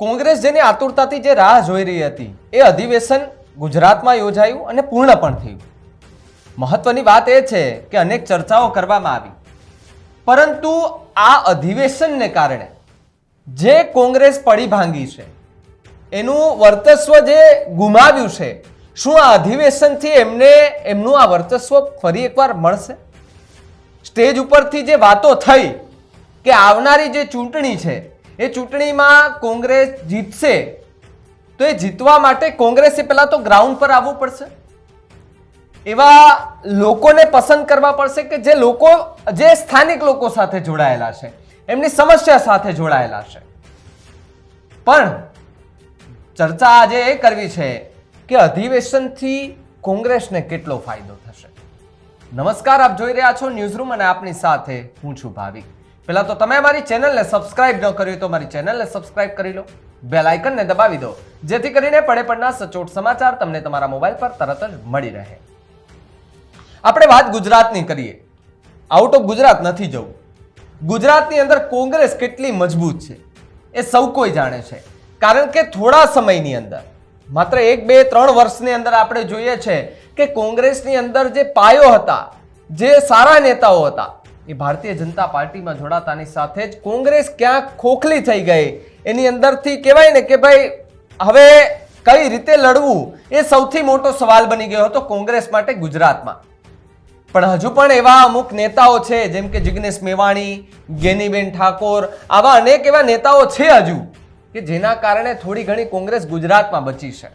કોંગ્રેસ જેની આતુરતાથી જે રાહ જોઈ રહી હતી એ અધિવેશન ગુજરાતમાં યોજાયું અને પૂર્ણ પણ થયું. મહત્વની વાત એ છે કે અનેક ચર્ચાઓ કરવામાં આવી, પરંતુ આ અધિવેશનને કારણે જે કોંગ્રેસ પડી ભાંગી છે, એનું વર્ચસ્વ જે ગુમાવ્યું છે, શું આ અધિવેશનથી એમનું આ વર્ચસ્વ ફરી એકવાર મળશે? સ્ટેજ ઉપરથી જે વાતો થઈ કે આવનારી જે ચૂંટણી છે એ ચૂંટણીમાં કોંગ્રેસ જીતશે, તો એ જીતવા માટે કોંગ્રેસે પહેલા તો ગ્રાઉન્ડ પર આવવું પડશે, એવા લોકોને પસંદ કરવા પડશે કે જે સ્થાનિક લોકો સાથે જોડાયેલા છે, એમની સમસ્યા સાથે જોડાયેલા છે. પણ ચર્ચા આજે એ કરવી છે કે અધિવેશનથી કોંગ્રેસને કેટલો ફાયદો થશે. નમસ્કાર, આપ જોઈ રહ્યા છો ન્યૂઝરૂમ અને આપની સાથે હું છું ભાવિક. પહેલા તો તમે અમારી ચેનલને સબસ્ક્રાઇબ ન કરી તો મારી ચેનલને સબસ્ક્રાઇબ કરી લો, બેલ આઇકનને દબાવી દો, જેથી કરીને પડે પડના સચોટ સમાચાર તમને તમારા મોબાઈલ પર તરત જ મળી રહે. આપણે વાત ગુજરાતની કરીએ. આઉટ ઓફ ગુજરાત નથી જવું. ગુજરાતની અંદર કોંગ્રેસ કેટલી મજબૂત છે એ સૌ કોઈ જાણે છે, કારણ કે થોડા સમયની અંદર, માત્ર 1, 2, 3 વર્ષની અંદર આપણે જોઈએ છે કે કોંગ્રેસની અંદર જે પાયો હતા, જે સારા નેતાઓ હતા, એ ભારતીય જનતા પાર્ટીમાં જોડાતાની સાથે જ કોંગ્રેસ ક્યાંક ખોખલી થઈ ગઈ. એની અંદરથી કહેવાય ને કે ભાઈ હવે કઈ રીતે લડવું એ સૌથી મોટો સવાલ બની ગયો હતો કોંગ્રેસ માટે ગુજરાતમાં. પણ હજુ પણ એવા અમુક નેતાઓ છે, જેમ કે જિગ્નેશ મેવાણી, ગેનીબેન ઠાકોર, આવા અનેક એવા નેતાઓ છે હજુ કે જેના કારણે થોડી ઘણી કોંગ્રેસ ગુજરાતમાં બચી છે.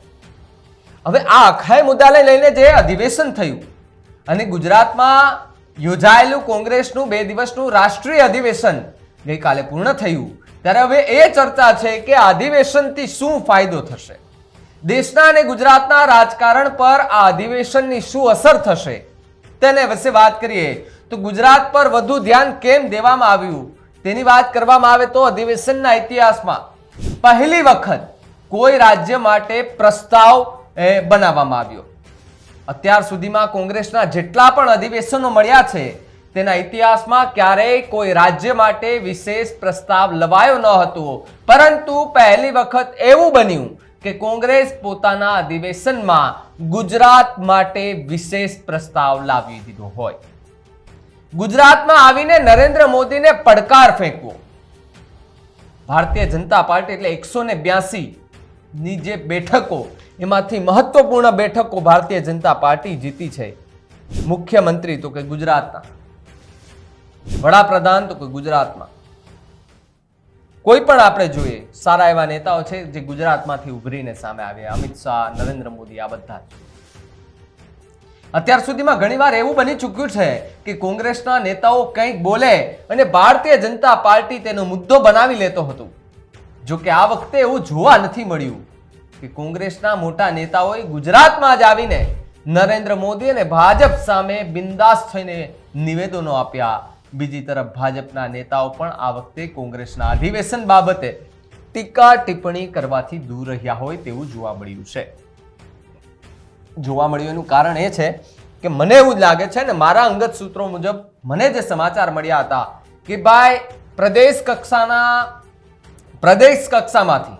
હવે આ આખા મુદ્દાને લઈને જે અધિવેશન થયું અને ગુજરાતમાં યોજાયેલું કોંગ્રેસનું 2 દિવસનું રાષ્ટ્રીય અધિવેશન ગઈકાલે પૂર્ણ થયું, ત્યારે હવે એ ચર્ચા છે કે આ અધિવેશનથી શું ફાયદો થશે, દેશના અને ગુજરાતના રાજકારણ પર આ અધિવેશનની શું અસર થશે, તેને વિશે વાત કરીએ તો ગુજરાત પર વધુ ધ્યાન કેમ દેવામાં આવ્યું તેની વાત કરવામાં આવે તો અધિવેશનના ઇતિહાસમાં પહેલી વખત કોઈ રાજ્ય માટે પ્રસ્તાવ બનાવવામાં આવ્યો. અત્યાર સુધીમાં કોંગ્રેસના જેટલા પણ અધિવેશનો મળ્યા છે તેના ઇતિહાસમાં ક્યારેય કોઈ રાજ્ય માટે વિશેષ પ્રસ્તાવ લવાયો ન હતો, પરંતુ પહેલી વખત એવું બન્યું કે કોંગ્રેસ પોતાના અધિવેશનમાં ગુજરાત માટે વિશેષ પ્રસ્તાવ લાવી દીધો હોય. ગુજરાતમાં આવીને નરેન્દ્ર મોદીને પડકાર ફેંકવો. ભારતીય જનતા પાર્ટી એટલે 182 ની જે બેઠકો, એમાંથી મહત્વપૂર્ણ બેઠકો ભારતીય જનતા પાર્ટી જીતી છે. મુખ્યમંત્રી તો કે ગુજરાતના, વડાપ્રધાન તો કે ગુજરાતમાં, કોઈ પણ આપણે જોઈએ સારા એવા નેતાઓ છે જે ગુજરાતમાંથી ઉભરીને સામે આવ્યા. અમિત શાહ, નરેન્દ્ર મોદી, આ બધા અત્યાર સુધીમાં ઘણીવાર એવું બની ચૂક્યું છે કે કોંગ્રેસના નેતાઓ કંઈક બોલે અને ભારતીય જનતા પાર્ટી તેનો મુદ્દો બનાવી લેતો હતો. જો કે આ વખતે એવું જોવા નથી મળ્યું કે કોંગ્રેસના મોટા નેતાઓએ ગુજરાતમાં જ આવીને નરેન્દ્ર મોદી અને ભાજપ સામે બિંદાસ થઈને નિવેદનો આપ્યા. બીજી તરફ ભાજપના નેતાઓ પણ આ વખતે કોંગ્રેસના અધિવેશન બાબતે ટીકા ટિપ્પણી કરવાથી દૂર રહ્યા હોય તેવું જોવા મળ્યું છે. જોવા મળ્યું એનું કારણ એ છે કે મને એવું જ લાગે છે ને, મારા અંગત સૂત્રો મુજબ મને જે સમાચાર મળ્યા હતા કે ભાઈ પ્રદેશ કક્ષામાંથી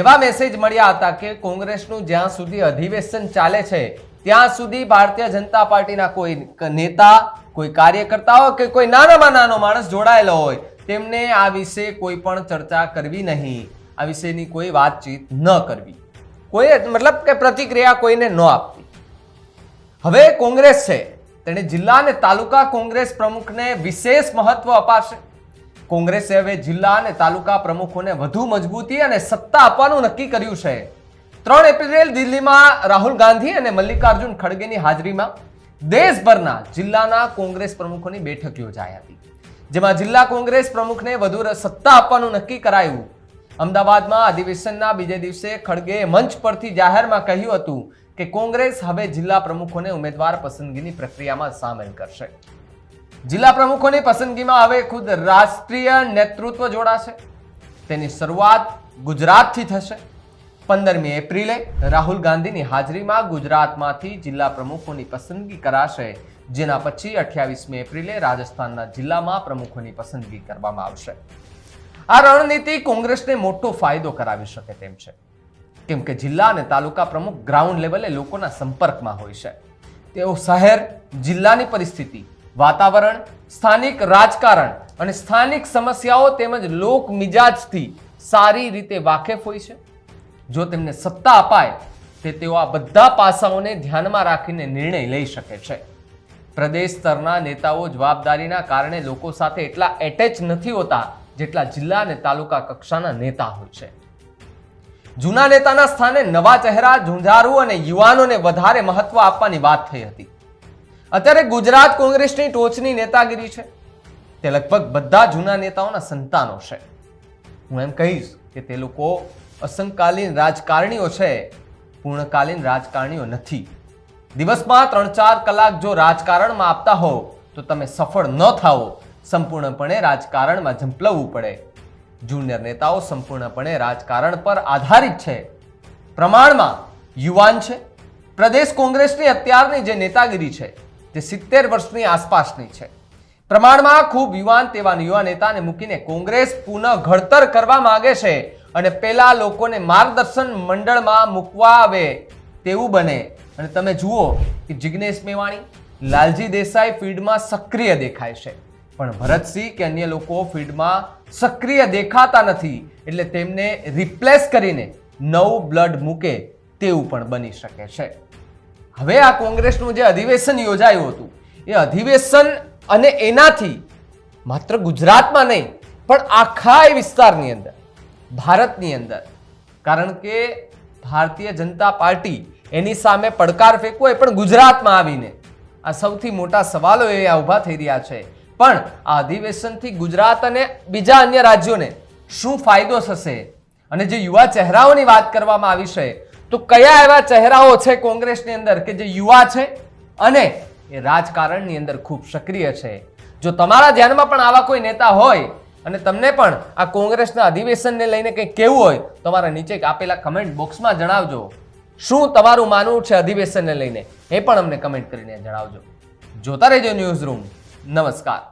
એવા મેસેજ મળ્યા હતા કે કોંગ્રેસનું જ્યાં સુધી અધિવેશન ચાલે છે ત્યાં સુધી ભારતીય જનતા પાર્ટીના કોઈ નેતા, કોઈ કાર્યકર્તાઓ કે કોઈ નાનામાં નાનો માણસ જોડાયેલો હોય તેમને આ વિશે કોઈ પણ ચર્ચા કરવી નહીં, આ વિશેની કોઈ વાતચીત ન કરવી, કોઈ મતલબ કે પ્રતિક્રિયા કોઈને ન આપવી. હવે કોંગ્રેસ છે તેણે જિલ્લા અને તાલુકા કોંગ્રેસ પ્રમુખને વિશેષ મહત્વ અપાશે. કોંગ્રેસે હવે જિલ્લા અને તાલુકા પ્રમુખોને વધુ મજબૂતી અને સત્તા આપવાનું નક્કી કર્યું છે. 3 એપ્રિલે દિલ્હીમાં રાહુલ ગાંધી અને મલ્લિકાર્જુન ખડગેની હાજરીમાં દેશભરના જિલ્લાના કોંગ્રેસ પ્રમુખોની બેઠક યોજાઈ હતી, જેમાં જિલ્લા કોંગ્રેસ પ્રમુખને વધુ સત્તા આપવાનું નક્કી કરાયું. અમદાવાદમાં અધિવેશનના બીજે દિવસે ખડગેએ મંચ પરથી જાહેરમાં કહ્યું હતું કે કોંગ્રેસ હવે જિલ્લા પ્રમુખોને ઉમેદવાર પસંદગીની પ્રક્રિયામાં સામેલ કરશે. જિલ્લા પ્રમુખોની પસંદગીમાં હવે ખુદ રાષ્ટ્રીય નેતૃત્વ જોડાશે. તેની શરૂઆત ગુજરાતથી થશે. 15મી એપ્રિલે રાહુલ ગાંધીની હાજરીમાં ગુજરાતમાંથી જિલ્લા પ્રમુખોની પસંદગી કરાશે, જેના પછી 28મી એપ્રિલે રાજસ્થાનના જિલ્લામાં પ્રમુખોની પસંદગી કરવામાં આવશે. આ રણનીતિ કોંગ્રેસને મોટો ફાયદો કરાવી શકે તેમ છે, કેમ કે જિલ્લા અને તાલુકા પ્રમુખ ગ્રાઉન્ડ લેવલે લોકોના સંપર્કમાં હોય છે. તેઓ શહેર, જિલ્લાની પરિસ્થિતિ, વાતાવરણ, સ્થાનિક રાજકારણ અને સ્થાનિક સમસ્યાઓ તેમજ લોક મિજાજથી સારી રીતે વાકેફ હોય છે. જો તેમને સત્તા અપાય તે તેઓ આ બધા પાસાઓને ધ્યાનમાં રાખીને નિર્ણય લઈ શકે છે. પ્રદેશ સ્તરના નેતાઓ જવાબદારીના કારણે લોકો સાથે એટલા એટેચ નથી હોતા જેટલા જિલ્લા અને તાલુકા કક્ષાના નેતા હોય છે. જૂના નેતાના સ્થાને નવા ચહેરા, ઝુંઝારુ અને યુવાનોને વધારે મહત્વ આપવાની વાત થઈ હતી. અત્યારે ગુજરાત કોંગ્રેસની ટોચની નેતાગીરી છે તે લગભગ બધા જૂના નેતાઓના સંતાનો છે. હું એમ કહીશ કે તે લોકો અસંકાલીન રાજકારણીઓ છે, પૂર્ણકાલીન રાજકારણીઓ નથી. દિવસમાં 3-4 કલાક જો રાજકારણમાં આપતા હો તો તમે સફળ ન થાઓ. સંપૂર્ણપણે રાજકારણમાં ઝંપલાવવું પડે. જુનિયર નેતાઓ સંપૂર્ણપણે રાજકારણ પર આધારિત છે. પ્રમાણમાં યુવાન છે. પ્રદેશ કોંગ્રેસની અત્યારની જે નેતાગીરી છે તે 70 વર્ષની આસપાસની છે. પ્રમાણમાં ખૂબ યુવાન તેવા યુવા નેતાને મૂકીને કોંગ્રેસ પુનઃ ઘડતર કરવા માંગે છે અને પેલા લોકોને માર્ગદર્શન મંડળમાં મૂકવા આવે તેવું બને. અને તમે જુઓ કે જિગ્નેશ મેવાણી, લાલજી દેસાઈ ફીલ્ડમાં સક્રિય દેખાય છે, પણ ભરતસિંહ કે અન્ય લોકો ફીલ્ડમાં સક્રિય દેખાતા નથી, એટલે તેમને રિપ્લેસ કરીને નવું બ્લડ મૂકે તેવું પણ બની શકે છે. હવે આ કોંગ્રેસનું જે અધિવેશન યોજાયું હતું એ અધિવેશન અને એનાથી માત્ર ગુજરાતમાં નહીં પણ આખા વિસ્તારની અંદર, ભારતની અંદર, કારણ કે ભારતીય જનતા પાર્ટી એની સામે પડકાર ફેંકવો એ પણ ગુજરાતમાં આવીને આ સૌથી મોટા સવાલો એ ઊભા થઈ રહ્યા છે. પણ આ અધિવેશનથી ગુજરાત અને બીજા અન્ય રાજ્યોને શું ફાયદો થશે? અને જે યુવા ચહેરાઓની વાત કરવામાં આવી છે તો કયા એવા ચહેરાઓ છે કોંગ્રેસની અંદર કે જે યુવા છે અને એ રાજકારણની અંદર ખૂબ સક્રિય છે? જો તમારા ધ્યાનમાં પણ આવા કોઈ નેતા હોય અને તમને પણ આ કોંગ્રેસના અધિવેશનને લઈને કંઈક કહેવું હોય તો તમારા નીચે આપેલા કમેન્ટ બોક્સમાં જણાવજો. શું તમારું માનવું છે અધિવેશનને લઈને એ પણ અમને કમેન્ટ કરીને જણાવજો. જોતા રહેજો ન્યૂઝ રૂમ. નમસ્કાર.